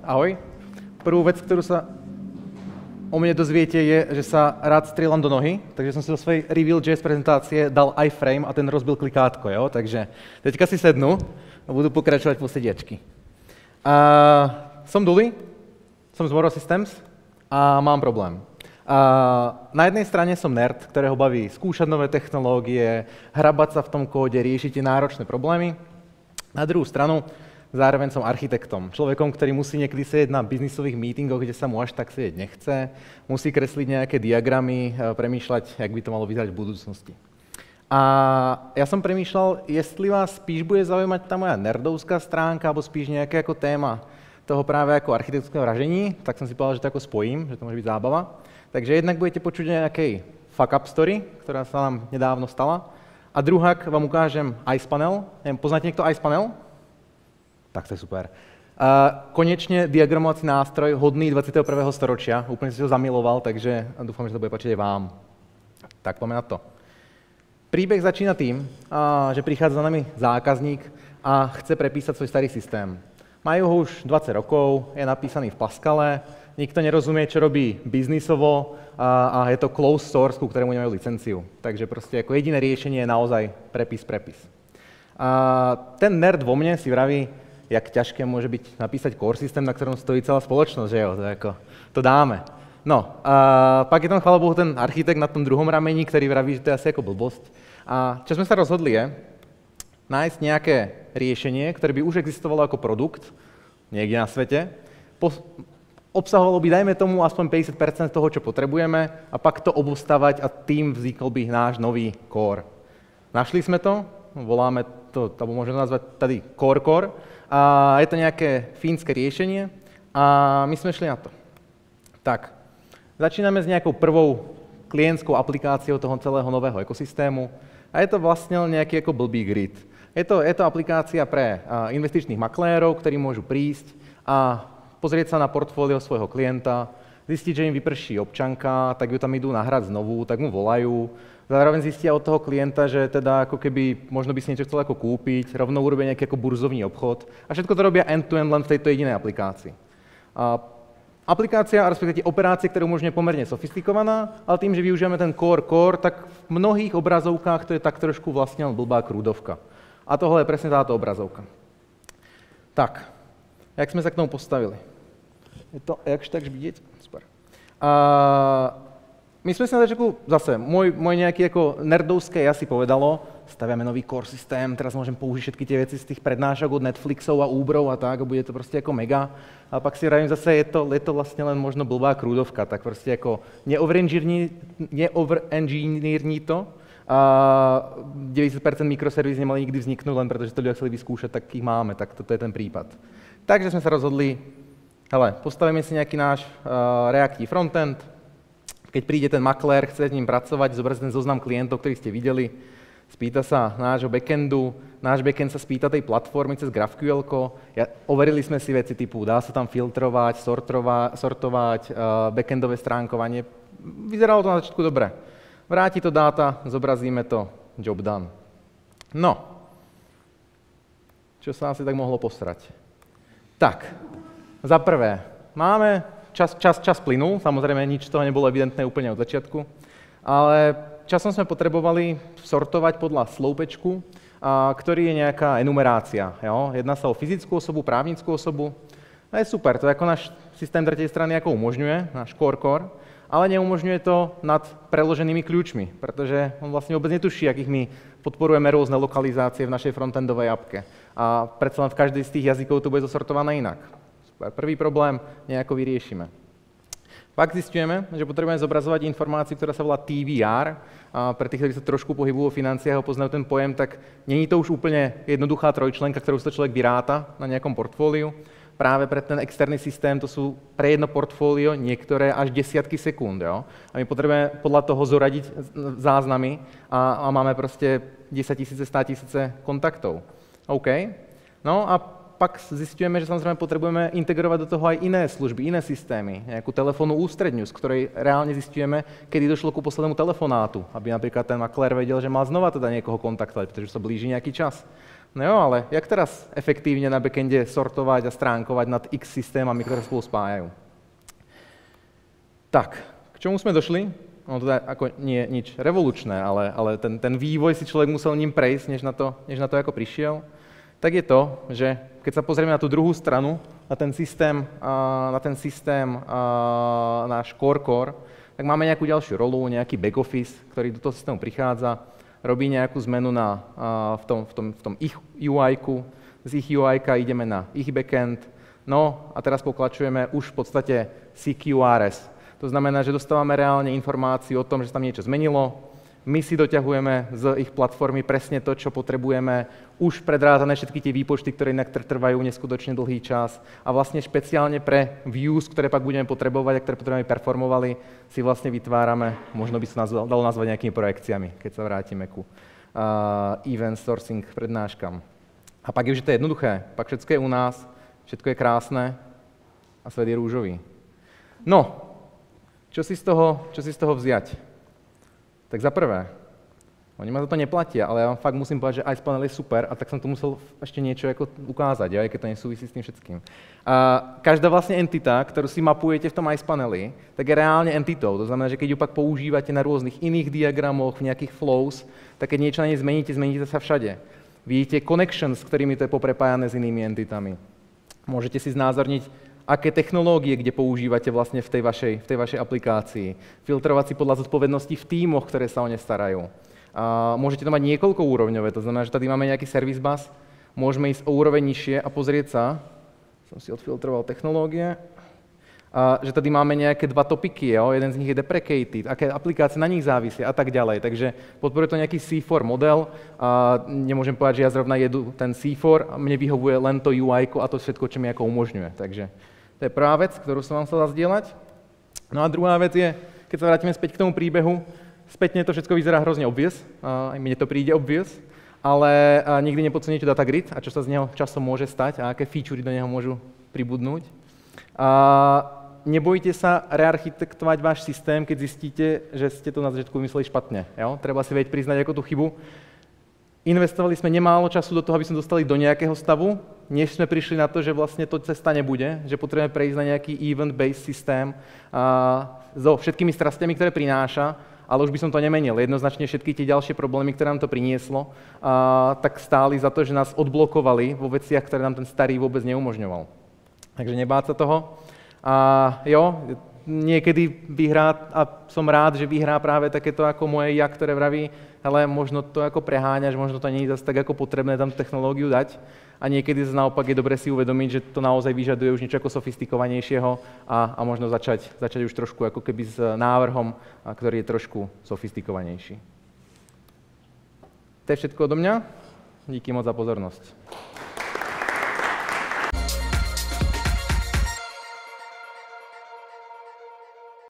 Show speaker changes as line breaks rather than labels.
Ahoj. Prvú vec, ktorú sa o mne dozviete, je, že sa rád strieľam do nohy, takže som si do svojej Reveal.js prezentácie dal iframe a ten rozbil klikátko, jo? Takže teďka si sednu a budú pokračovať po sediačky. Som Duli, som z Moro Systems a mám problém. Na jednej strane som nerd, ktorého baví skúšať nové technológie, hrabať sa v tom kóde, riešiť tie náročné problémy. Na druhú stranu zároveň som architektom, človekom, ktorý musí niekedy sedieť na biznisových meetingoch, kde sa mu až tak sedieť nechce, musí kresliť nejaké diagramy, premýšľať, jak by to malo vyzerať v budúcnosti. A ja som premýšľal, jestli vás spíš bude zaujímať tá moja nerdovská stránka, alebo spíš nejaké ako téma toho práve ako architektonického ražení, tak som si povedal, že to ako spojím, že to môže byť zábava. Takže jednak budete počuť nejakej fuck-up story, ktorá sa nám nedávno stala. A druhák vám ukážem IcePanel. Neviem, poznáte niekto IcePanel? Tak to je super. Konečne diagramovací nástroj hodný 21. storočia. Úplne si ho zamiloval, takže dúfam, že to bude páčiť aj vám. Tak poďme na to. Príbeh začína tým, že prichádza za nami zákazník a chce prepísať svoj starý systém. Majú ho už 20 rokov, je napísaný v Pascale, nikto nerozumie, čo robí biznisovo a je to closed source, ku ktorému nemajú licenciu. Takže proste ako jediné riešenie je naozaj prepis. Ten nerd vo mne si vraví, jak ťažké môže byť napísať core systém, na ktorom stojí celá spoločnosť, že jo, to dáme. No, pak je tam, chvála Bohu, ten architekt na tom druhom rameni, ktorý vraví, že to je asi ako blbosť. A čo sme sa rozhodli je nájsť nejaké riešenie, ktoré by už existovalo ako produkt niekde na svete, obsahovalo by, dajme tomu, aspoň 50% toho, čo potrebujeme a pak to obostavať a tým vznikol by náš nový core. Našli sme to, voláme to, alebo môžeme nazvať tady core, a je to nejaké fínske riešenie a my sme šli na to. Tak, začíname s nejakou prvou klientskou aplikáciou toho celého nového ekosystému a je to vlastne nejaký ako blbý grid. Je to aplikácia pre investičných maklérov, ktorí môžu prísť a pozrieť sa na portfólio svojho klienta, zistiť, že im vyprší občanka, tak ju tam idú nahrať znovu, tak mu volajú. Zároveň zistia od toho klienta, že teda ako keby možno by si niečo chcel ako kúpiť, rovno urobia nejaký ako burzovný obchod a všetko to robia end-to-end len v tejto jedinej aplikácii. Aplikácia, respektíve operácie, ktorá umožňuje pomerne sofistikovaná, ale tým, že využívame ten core, tak v mnohých obrazovkách to je tak trošku vlastne blbá krúdovka. A tohle je presne táto obrazovka. Tak, jak sme sa k tomu postavili? Je to jakž takž vidieť? Super. My sme si na začiatku, zase, môj nejaký ako nerdovské ja si povedalo, staviame nový core systém, teraz môžem použiť všetky tie veci z tých prednášok od Netflixov a Uberov a tak, a bude to proste ako mega. A pak si vravím zase, je to vlastne len možno blbá krúdovka, tak proste ako neoverengineerní to. A 90% mikroservíz nemali nikdy vzniknúť, len pretože to ľudia chceli vyskúšať, tak ich máme, tak toto je ten prípad. Takže sme sa rozhodli, hele, postavíme si nejaký náš reaktivní frontend, keď príde ten maklér, chce s ním pracovať, zobrazí ten zoznam klientov, ktorých ste videli, spýta sa nášho backendu, náš backend sa spýta tej platformy cez GraphQL-ko, overili sme si veci typu, dá sa tam filtrovať, sortovať, backendové stránkovanie, vyzeralo to na začiatku dobre. Vráti to dáta, zobrazíme to, job done. No, čo sa asi tak mohlo posrať? Tak, za prvé, máme čas plynul, samozrejme nič z toho nebolo evidentné úplne od začiatku, ale časom sme potrebovali sortovať podľa sloupečku, ktorý je nejaká enumerácia. Jo? Jedná sa o fyzickú osobu, právnickú osobu. To je super, to je ako náš systém tretej strany ako umožňuje, náš core, ale neumožňuje to nad preloženými kľúčmi, pretože on vlastne vôbec netuší, akých my podporujeme rôzne lokalizácie v našej frontendovej appke. A predsa len v každej z tých jazykov to bude zosortované inak. Prvý problém nejako vyriešime. Pak zistujeme, že potrebujeme zobrazovať informáciu, ktorá sa volá TVR. A pre tých, ktorí sa trošku pohybujú v financiách a poznajú ten pojem, tak není to už úplne jednoduchá trojčlenka, ktorú si to človek vyráta na nejakom portfóliu. Práve pre ten externý systém to sú pre jedno portfólio niektoré až desiatky sekúnd. Jo? A my potrebujeme podľa toho zoradiť záznamy a máme proste 10 000, 100 000 kontaktov. OK. No a pak zistujeme, že samozrejme potrebujeme integrovať do toho aj iné služby, iné systémy, nejakú telefónnu ústredňu, z ktorej reálne zistujeme, kedy došlo ku poslednému telefonátu, aby napríklad ten maklér vedel, že má znova teda niekoho kontaktovať, pretože sa blíži nejaký čas. No jo, ale jak teraz efektívne na backende sortovať a stránkovať nad x systémami, ktoré spolu spájajú? Tak, k čomu sme došli? No to ako nie nič revolučné, ale ten vývoj si človek musel ním prejsť, než na to ako prišiel. Tak je to, že keď sa pozrieme na tú druhú stranu, na ten systém náš core, tak máme nejakú ďalšiu rolu, nejaký back office, ktorý do toho systému prichádza, robí nejakú zmenu v tom ich UI-ku, z ich UI-ka ideme na ich backend, no a teraz pokračujeme už v podstate CQRS. To znamená, že dostávame reálne informáciu o tom, že sa tam niečo zmenilo, my si doťahujeme z ich platformy presne to, čo potrebujeme, už predrátané všetky tie výpočty, ktoré inak trvajú neskutočne dlhý čas a vlastne špeciálne pre views, ktoré pak budeme potrebovať a ktoré potrebujeme performovali, si vlastne vytvárame, možno by sa dalo nazvať nejakými projekciami, keď sa vrátime ku event sourcing prednáškam. A pak je už to jednoduché, pak všetko je u nás, všetko je krásne a svet je rúžový. No, čo si z toho vziať? Tak za prvé, oni ma za to neplatia, ale ja vám fakt musím povedať, že icepanel je super a tak som tu musel ešte niečo ako ukázať, aj keď to nesúvisí s tým všetkým. Každá vlastne entita, ktorú si mapujete v tom icepaneli, tak je reálne entitou. To znamená, že keď ju pak používate na rôznych iných diagramoch, v nejakých flows, tak keď niečo na nej zmeníte sa všade. Vidíte connections, s ktorými to je poprepájané s inými entitami. Môžete si znázorniť, aké technológie, kde používate vlastne v tej vašej aplikácii. Filtrovať si podľa zodpovednosti v tímoch, ktoré sa o ne starajú. Môžete to mať niekoľko úrovňové, to znamená, že tady máme nejaký service bus, môžeme ísť o úroveň nižšie a pozrieť sa, som si odfiltroval technológie, že tady máme nejaké dva topiky, jo? Jeden z nich je deprecated, aké aplikácie na nich závisia a tak ďalej. Takže podporuje to nejaký C4 model. Nemôžem povedať, že ja zrovna jedu ten C4 a mne vyhovuje len to UI a to všetko, čo mi ako umožňuje. Takže to je prvá vec, ktorú som vám chcel zazdieľať. No a druhá vec je, keď sa vrátime späť k tomu príbehu, spätne to všetko vyzerá hrozne obvious, aj mne to príde obvious, ale nikdy nepodceňujte data grid a čo sa z neho časom môže stať a aké featurey do neho môžu pribudnúť. Nebojte sa rearchitektovať váš systém, keď zistíte, že ste to na začiatku vymysleli špatne. Jo? Treba si vedieť priznať ako tú chybu. Investovali sme nemálo času do toho, aby sme dostali do nejakého stavu, než sme prišli na to, že vlastne to cesta nebude, že potrebujeme prejsť na nejaký event-based systém so všetkými strastiami, ktoré prináša, ale už by som to nemenil. Jednoznačne všetky tie ďalšie problémy, ktoré nám to prinieslo, tak stáli za to, že nás odblokovali vo veciach, ktoré nám ten starý vôbec neumožňoval. Takže nebáť sa toho. Niekedy vyhrá, a som rád, že vyhrá práve takéto ako moje ja, ktoré vraví, ale možno to ako preháňaš, možno to nie je zase tak ako potrebné tam technológiu dať. A niekedy naopak je dobre si uvedomiť, že to naozaj vyžaduje už niečo ako sofistikovanejšieho a možno začať už trošku ako keby s návrhom, ktorý je trošku sofistikovanejší. To je všetko odo mňa. Díky moc za pozornosť.